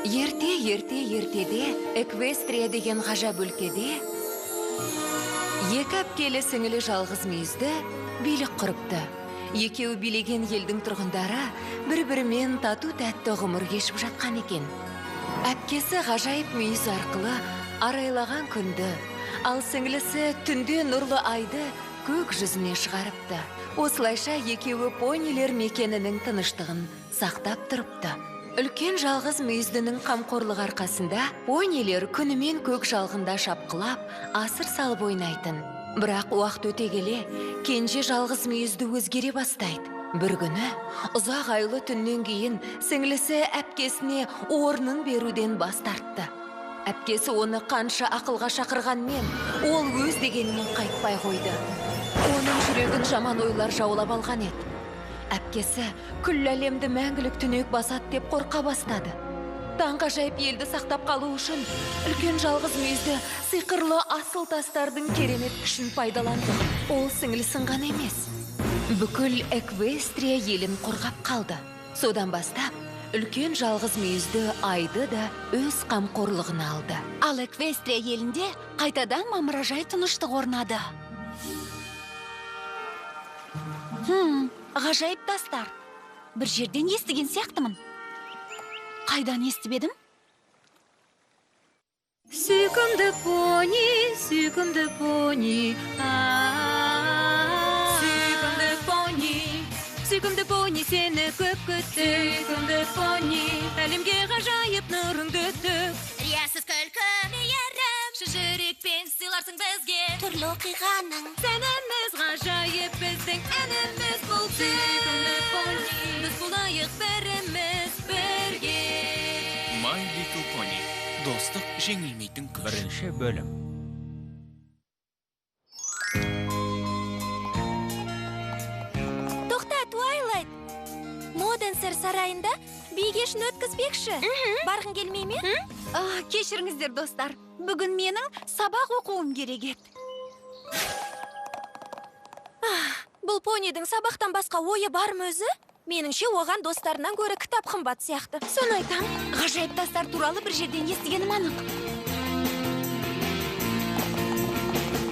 Ертеде Эквестрия деген ғажап өлкеде екі әпкелі сіңілі жалғыз мүйізді билік құрыпты. Екеуі билеген елдің тұрғындары бір-бірімен тату-тәтті ғұмыр кешіп жатқан екен. Әпкесі ғажайып мүйіз арқылы арайлаған күнді, ал сіңілісі түнде нұрлы айды көк жүзіне шығарыпты. Осылайша екеуі понилер мекенінің тыныштығын сақтап тұрыпты. Үлкен жалғыз мүйіздінің қамқорлық арқасында понилер күнімен көк жалғында шапқылап, асыр салып ойнайтын. Бірақ уақыт өте келе, кенже жалғыз мүйізді өзгере бастайды. Бір күні, ұзақ айлы түннен кейін сіңлісі әпкесіне орнын беруден бас тартты. Әпкесі оны қанша ақылға шақырғанмен, ол өз дегенінен қайтпай қойды. Оның жүрегін жаман ойлар жаулап алған еді. Әпкесі күллі әлемді мәңгілік түнек басады деп қорқа бастады. Таңғажайып елді сақтап қалу үшін үлкен жалғыз мүйізді сиқырлы асыл тастардың керемет күшін пайдаланды. Ол сіңлісін ғана емес, бүкіл Эквестрия елін қорғап қалды. Содан бастап, үлкен жалғыз мүйізді айды да өз қамқорлығына алды. Ал Эквестрия елінде қайтадан мамыражай тыныштық орнады. Ғажайып тастар. Бір жерден естіген сияқтымын. Қайдан естіп едім? Сүйкімді пони, сүйкімді пони. Сүйкімді пони, сені көп күтті. Сүйкімді пони, әлемге ғажайып нұрыңды төк. Риясыз күлкі мейірім, шыжырекпен сыйларсың бізге түрлі оқиғаның. Сәніміз ғажайып біздің әніміз бұл. Сүйкімді пони, біз болайық біріміз бірге. My Little Pony. Достық жеңілмейтін күш. Бірінші бөлім. Тоқта, Твайлайт. Моденсер сарайында би кешін өткізбекші. Барғың келмей ме? Кешіріңіздер, достар. Бүгін менің сабақ оқуым керек еді. Бұл понидің сабақтан басқа ойы бар ма өзі? Меніңше оған достарынан көрі кітап қымбат сияқты. Соны айтам. Ғажайып тастар туралы бір жерден естігенім анық.